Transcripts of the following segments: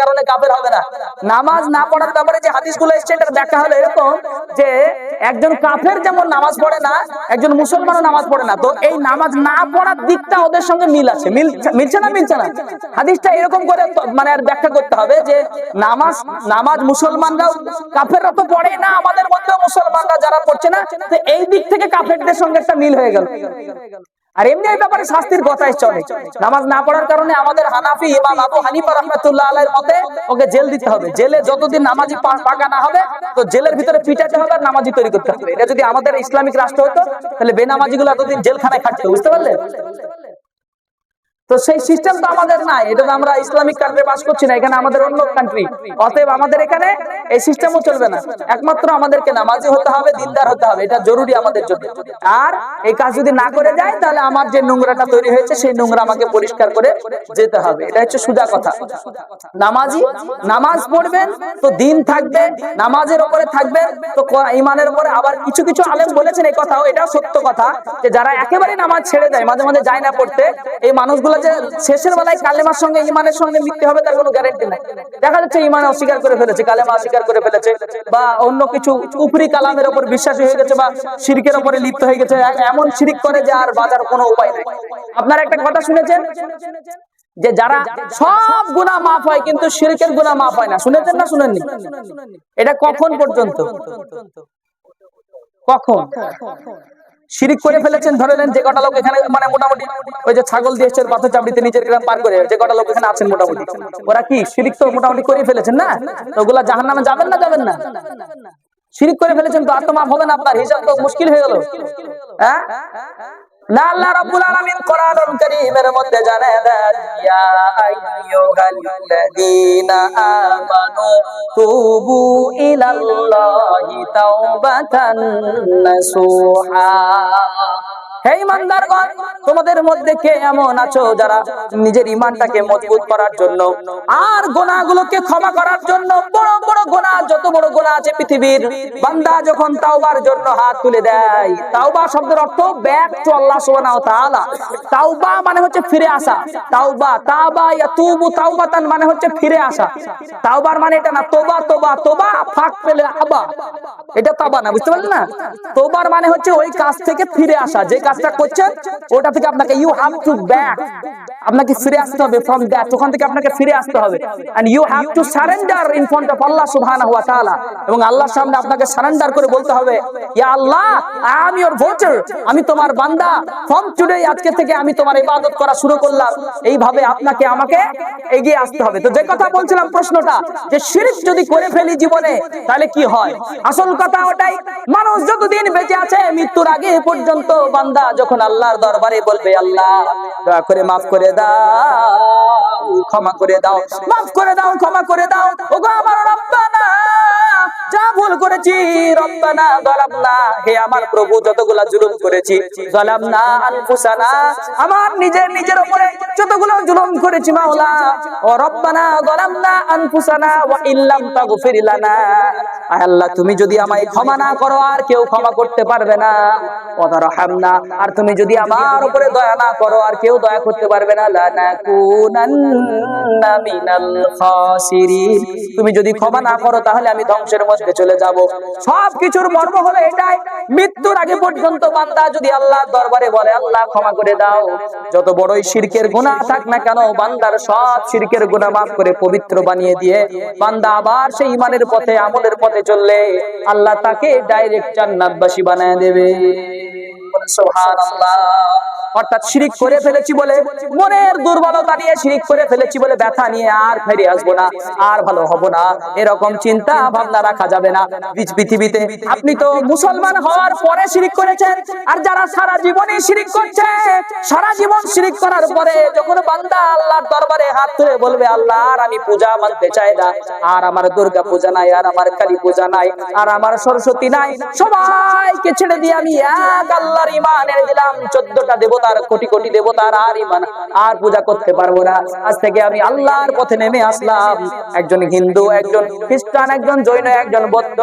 কারণে কাফের হবে না। নামাজ না পড়ার ব্যাপারে যে হাদিসগুলো এসেছে এটার ব্যাখ্যা হলো এরকম যে একজন কাফের যেমন নামাজ পড়ে না, একজন মুসলমানও নামাজ পড়ে না। তো এই নামাজ না পড়ার দিকটা ওদের সঙ্গে মিল আছে, মিলছে না হাদিসটা এরকম করে মানে আর ব্যাখ্যা করতে হবে যে নামাজ মুসলমানরাও, কাফেররা তো পড়ে না, আমাদের মধ্যে মুসলমানরা যারা পড়ছে না, তো এই দিক থেকে কাফেরদের সঙ্গে একটা মিল হয়ে গেল। আর এমনি এই ব্যাপারে শাস্তির কথা এসছে অনেক। নামাজ না পড়ার কারণে আমাদের হানাফি ইমাম আবু হানিফা রাহমাতুল্লাহ আলাইহির মতে ওকে জেল দিতে হবে। জেলে যতদিন নামাজি পাকা না হবে তো জেলের ভিতরে পিটাতে হবে আর নামাজি তৈরি করতে হবে। এটা যদি আমাদের ইসলামিক রাষ্ট্র হতো তাহলে বেনামাজিগুলো এতদিন জেলখানায় খাটতো, বুঝতে পারলে? তো সেই সিস্টেম তো আমাদের নাই, এটা তো আমরা ইসলামিক কান্ট্রি বাস করছি না, এখানে আমাদের অন্য কান্ট্রি। অতএব আমাদের এখানে এই সিস্টেমও চলবে না। একমাত্র আমাদেরকে নামাজি হতে হবে, দিনদার হতে হবে, এটা জরুরি আমাদের জন্য। আর এই কাজ যদি না করে যায় তাহলে আমার যে নোংরাটা তৈরি হয়েছে সেই নোংরা আমাকে পরিষ্কার করে যেতে হবে। এটা হচ্ছে সোজা কথা। নামাজি নামাজ পড়বেন তো দিন থাকবে, নামাজের উপরে থাকবেন তো ইমানের উপরে। আবার কিছু কিছু আলেম বলেছেন এই কথাও, এটাও সত্য কথা, যে যারা একেবারে নামাজ ছেড়ে দেয়, মাঝে মাঝে যায় না পড়তে, এই মানুষগুলো যে শেষের বেলায় কালেমার সঙ্গে ইমানের সঙ্গে মিথ্যে হবে তার কোনো গ্যারান্টি নাই। দেখা যাচ্ছে ইমান অস্বীকার করে ফেলেছে, কালেমা অস্বীকার করে ফেলেছে, বা অন্য কিছু কুফরি কালামের উপর বিশ্বাসী হয়ে গেছে, বা শিরকের উপরে লিপ্ত হয়ে গেছে, এমন শিরিক করে যে আর বাঁচার কোনো উপায় নেই। আপনারা একটা কথা শুনেছেন যে যারা সব গুনাহ মাফ হয় কিন্তু শিরকের গুনাহ মাফ হয় না, শুনেছেন না শুনেননি? এটা কখন পর্যন্ত? কখন শিরিক করে ফেলেছেন, ধরে নেন যে কটা লোক এখানে মানে মোটামুটি ওই যে ছাগল দিয়ে এসছে পাথর চাপড়িতে নিজের গ্রাম পার করে, যে কটা লোক এখানে আছেন মোটামুটি ওরা কি শিরিক তো মোটামুটি করে ফেলেছেন না? তো ওগুলা জাহান্নামে যাবেন না যাবেন না? শিরিক করে ফেলেছেন তো আর তো মাফ হবে না, আপনার হিসাব তো মুশকিল হয়ে গেল। হ্যাঁ না, আল্লাহ রাব্বুল আলামিন কোরআনুল কারীমের মধ্যে জানায় দেন, ইয়া আইয়ুহাল্লাযীনা আমানু তুবু ইলাল্লাহি তাওবাতান নাসুহা। হে ঈমানদারগণ, তোমাদের মধ্যে কে এমন আছো যারা নিজের ঈমানটাকে মজবুত করার জন্য আর গুনাহগুলোকে ক্ষমা করার জন্য, বড় বড় গুনাহ, যত বড় গুনাহ আছে পৃথিবীর, বান্দা যখন তাওবার জন্য হাত তুলে দেয়, তাওবা শব্দের অর্থ ব্যাক টু আল্লাহ সুবহানাহু ওয়া তাআলা। তাওবা মানে হচ্ছে ফিরে আসা। তাওবা, তাবা ইয়াতুবু তাওবাতান মানে হচ্ছে ফিরে আসা। তাওবার মানে এটা না, তোবা তোবা তোবা ফাক পেলে আবা, এটা তাওবা না, বুঝতে পারলেন না? তোবার মানে হচ্ছে ওই কাজ থেকে ফিরে আসা, যে কাজটা করছেন ওটা থেকে আপনাকে ইউ হ্যাভ টু ব্যাক, আপনাকে ফিরে আসতে হবে ফ্রম দ্যাট, ওখান থেকে আপনাকে ফিরে আসতে হবে। And you have to surrender in front of Allah সুবহানাহু ওয়া তাআলা, এবং আল্লাহর সামনে আপনাকে সারেন্ডার করে বলতে হবে, ইয়া আল্লাহ আই অ্যাম ইওর ভোটার, আমি তোমার বান্দা, ফ্রম টুডে, আজকে থেকে আমি তোমার ইবাদত করা শুরু করলাম। এইভাবে আপনাকে আমাকে এগিয়ে আসতে হবে। তো যে কথা বলছিলাম, প্রশ্নটা যে শিরক যদি করে ফেলি জীবনে তাহলে কি হয়, আসল কথা ওটাই। মানুষ যতদিন বেঁচে আছে মৃত্যুর আগে পর্যন্ত বান্দা যখন আল্লাহর দরবারে বলবে, আল্লাহ দয়া করে মাফ করে দাও, ক্ষমা করে দাও, মাফ করে দাও, ক্ষমা করে দাও, ওগো আমার রব্বানা, যা ভুল করেছি, রব্বানা যালামনা, হে আমার প্রভু যতগুলা জুলুম করেছি, যালামনা আনফুসানা, আমার নিজের উপরে যতগুলো জুলুম করেছি মাওলা, ও রব্বানা যালামনা আনফুসানা ওয়া ইল্লাম তাগফির লানা, আয় আল্লাহ তুমি যদি আমায় ক্ষমা না করো আর কেউ ক্ষমা করতে পারবে না, ওয়া তারহামনা, আর তুমি যদি আমার উপরে দয়া না করো আর কেউ দয়া করতে পারবে না, লানাকুনান্না মিনাল খাসিরিন, তুমি যদি ক্ষমা না করো তাহলে আমি ধ্বংসের মধ্যে চলে যাব। সবকিছুর মর্ম হলো এটাই, মৃত্যুর আগে পর্যন্ত বান্দা যদি আল্লাহর দরবারে বলে, আল্লাহ ক্ষমা করে দাও, যত বড়ই শিরকের গুনাহ থাক না কেন, বান্দার সব শিরকের গুনাহ মাফ করে পবিত্র বানিয়ে দিয়ে বান্দা আবার সেই ঈমানের পথে, আমলের পথে চললে আল্লাহ তাকে ডাইরেক্ট জান্নাতবাসী বানায় দেবে। সুবহানাল্লাহ। অর্থাৎ শিরিক করে ফেলেছি বলে, মনের দুর্বলতা নিয়ে শিরিক করে ফেলেছি বলে ব্যথা নিয়ে আর ফিরে আসবো না, আর ভালো হব না, এরকম চিন্তা ভাবনা রাখা যাবে না। পৃথিবীতে আপনি তো মুসলমান হওয়ার পরে শিরিক করেছেন, আর যারা সারা জীবনই শিরিক করছে, সারা জীবন শিরিক করার পরে যখন বান্দা আল্লাহর দরবারে হাত তুলে বলবে, আল্লাহ আর আমি পূজা মানতে চাই না, আর আমার দুর্গা পূজা নাই, আর আমার কালী পূজা নাই, আর আমার সরস্বতী নাই, সবাইকে ছেড়ে দিয়ে আমি এক আল্লাহর ঈমান এনে দিলাম, 14টা দেবতা দেবতার কোটি কোটি দেবতার আর ইমান আর পূজা করতে পারবো না, আজ থেকে আমি আল্লাহর পথে নেমে আসলাম। একজন হিন্দু, একজন খ্রিস্টান, একজন জৈন, একজন বৌদ্ধ,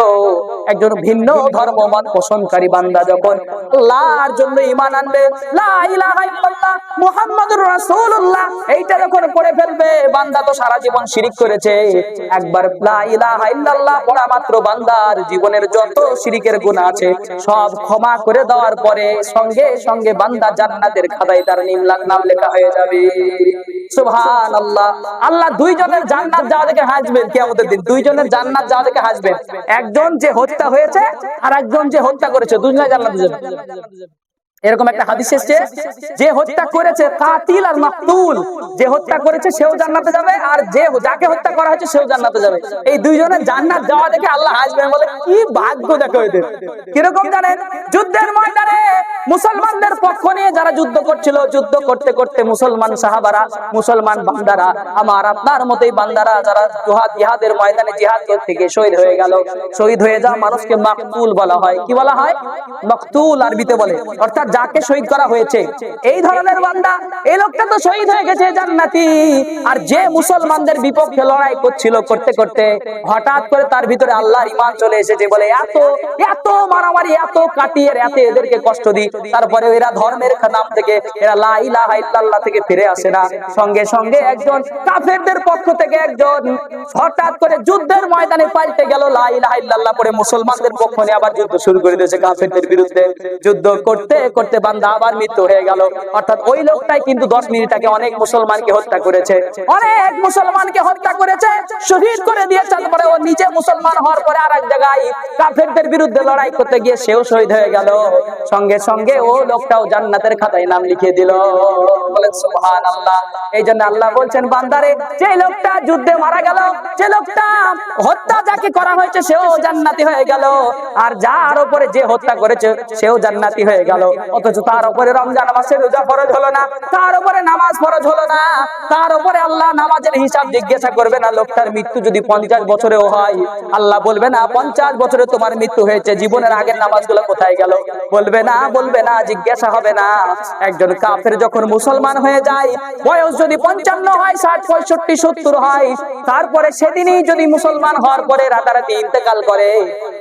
একজন ভিন্ন ধর্ম মত পোষণকারী বান্দা যখন আল্লাহর জন্য ঈমান আনবে, লা ইলাহা ইল্লাল্লাহ মুহাম্মাদুর রাসূলুল্লাহ এইটা যখন পড়ে ফেলবে, বান্দা তো সারা জীবন শিরিক করেছে, একবার লা ইলাহা ইল্লাল্লাহ পড়া মাত্র বান্দার জীবনের যত শিরিকের গুনাহ আছে সব ক্ষমা করে দেওয়ার পরে সঙ্গে সঙ্গে বান্দা জান্নাতের খাতায় তার নাম লেখা হয়ে যাবে। সুবহানাল্লাহ। আল্লাহ দুইজনের জান্নাত যাওয়া দেখে হাসবেন কিয়ামতের দিন, দুইজনের জান্নাত যাওয়া দেখে হাসবেন। একজন যে হত্যা হয়েছে আর একজন যে হত্যা করেছে, দুজনে জান্নাতে যাবে। এরকম একটা হাদিস এসেছে, যে হত্যা করেছে কাতিল আর মাকতুল, যে হত্যা করেছে সেও জান্নাতে যাবে আর যে যাকে হত্যা করা হয়েছে সেও জান্নাতে যাবে। এই দুইজনের জান্নাত যাওয়া দেখে আল্লাহ হাসবেন, বলে কি ভাগ্য দেখো এদের। কিরকম জানেন? যুদ্ধের ময়দানে মুসলমানদের পক্ষ নিয়ে যারা যুদ্ধ করছিল, যুদ্ধ করতে করতে মুসলমান সাহাবারা, মুসলমান বান্দারা, আমার আপনার মতোই বান্দারা যারা জিহাদের ময়দানে জিহাদ করতে গিয়ে শহীদ হয়ে গেল, শহীদ হয়ে যাওয়া মানুষকে মাকতুল বলা হয়। কি বলা হয়? মাকতুল আরবিতে বলে, অর্থাৎ যাকে শহীদ করা হয়েছে। এই ধরনের বান্দা, এই লোকটা তো শহীদ হয়ে গেছে, জান্নাতি। আর যে মুসলমানদের বিপক্ষে লড়াই করছিল, করতে করতে হঠাৎ করে তার ভিতরে আল্লাহর ঈমান চলে এসেছে, বলে এত এত মারামারি, এত কাটিয়ে, এত এদেরকে কষ্ট দিই, তারপরে এরা ধর্মের নাম থেকে, এরা লা ইলাহা ইল্লাল্লাহ থেকে ফিরে আসে না। সঙ্গে সঙ্গে একজন কাফেরদের পক্ষ থেকে একজন হঠাৎ করে যুদ্ধের ময়দানে পাল্টে গেল, লা ইলাহা ইল্লাল্লাহ পরে মুসলমানদের পক্ষ নিয়ে আবার যুদ্ধ শুরু করে দিয়েছে কাফেরদের বিরুদ্ধে। যুদ্ধ করতে করতে বান্দা আবার মৃত্যু হয়ে গেল। অর্থাৎ ওই লোকটাই কিন্তু 10 মিনিট আগে অনেক মুসলমানকে হত্যা করেছে, অনেক মুসলমানকে হত্যা করেছে, শহীদ করে দিয়েছে। তারপরে ও নিজে মুসলমান হওয়ার পরে আরেক জায়গায় কাফেরদের বিরুদ্ধে লড়াই করতে গিয়ে সেও শহীদ হয়ে গেল। সঙ্গে সঙ্গে ও লোকটাও জান্নাতের খাতায় নাম লিখে দিল। বলেন সুবহানাল্লাহ। এই জন্য আল্লাহ বলছেন, বান্দারে যে লোকটা যুদ্ধে মারা গেল, যে লোকটা হত্যা যাকে করা হয়েছে সেও জান্নাতি হয়ে গেল, আর যার উপরে যে হত্যা করেছে সেও জান্নাতি হয়ে গেল। অথচ তার উপরে রমজান মাসের রোজা ফরজ হলো না, তার উপরে নামাজ ফরজ হলো না, তার উপরে আল্লাহ নামাজের হিসাব জিজ্ঞাসা করবে না। লোকটার মৃত্যু যদি 50 বছরেও হয়, আল্লাহ বলবে না 50 বছরে তোমার মৃত্যু হয়েছে, জীবনের আগের নামাজগুলো কোথায় গেল? বলবে না, বলবে না, জিজ্ঞাসা হবে না। একজন কাফের যখন মুসলমান হয়ে যায়, বয়স যদি 55 হয়, 60, 65, 70 হয়, তারপরে সেদিনই যদি মুসলমান হওয়ার পরে রাতারাতি ইন্তেকাল করে,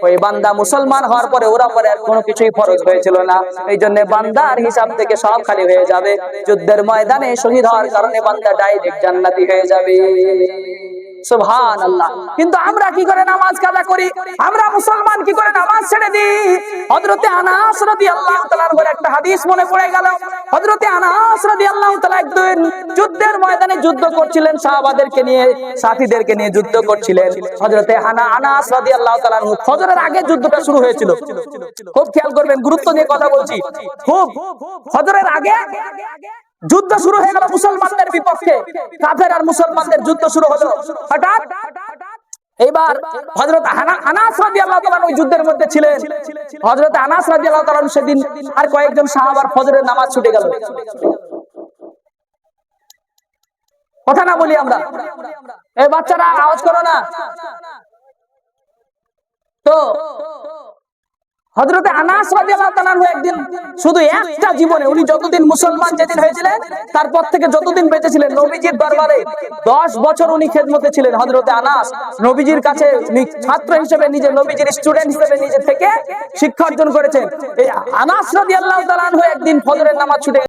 ওই বান্দা মুসলমান হওয়ার পরে ওরা পরে আর কোনো কিছুই ফরজ হয়েছিল না। এই জন্য বান্দার হিসাব থেকে সব খালি হয়ে যাবে। যুদ্ধের ময়দানে শহীদ হওয়ার কারণে বান্দা ডাইরেক্ট জান্নাতি হয়ে যাবে। সুবহানাল্লাহ। কিন্তু আমরা কি করে নামাজ কাজা করি? আমরা মুসলমান কি করে নামাজ ছেড়ে দিই? হযরতে আনাস রাদিয়াল্লাহু তাআলার একটা হাদিস মনে পড়ে গেল। হযরতে আনাস রাদিয়াল্লাহু তাআলা একদিন যুদ্ধের ময়দানে যুদ্ধ করছিলেন, সাহাবাদেরকে নিয়ে, সাথীদেরকে নিয়ে যুদ্ধ করছিলেন। হযরতে আনাস রাদিয়াল্লাহু তাআলা ফজরের আগে যুদ্ধটা শুরু হয়েছিল। খুব খেয়াল করবেন, গুরুত্ব দিয়ে কথা বলছি। খুব ফজরের আগে যুদ্ধ শুরু হয়ে গেল মুসলমানদের বিপক্ষে, কাফের আর মুসলমানদের যুদ্ধ শুরু হলো। হঠাৎ এইবার হযরত আনাস রাদিয়াল্লাহু তাআলা ওই যুদ্ধের মধ্যে ছিলেন। হযরত আনাস রাদিয়াল্লাহু তাআলা সেদিন আর কয়েকজন সাহাবার ফজরের নামাজ ছুটে গেল। কথা না বলি আমরা, এই বাচ্চারা আওয়াজ করো না। তো হযরতে আনাস রাদিয়াল্লাহু তাআলা একদিন শুধু একটা জীবনে, উনি যতদিন মুসলমান যেদিন হয়েছিলেন তারপর থেকে যতদিন বেঁচে ছিলেন, নবীজির দরবারে 10 বছর উনি খেদমতে ছিলেন। হযরতে আনাস নবীজির কাছে ছাত্র হিসেবে, নিজে নবীজির স্টুডেন্ট হিসেবে নিজে থেকে শিক্ষা অর্জন করেছেন। এই আনাস রাদিয়াল্লাহু তাআলা একদিন ফজরের নামাজ ছুটে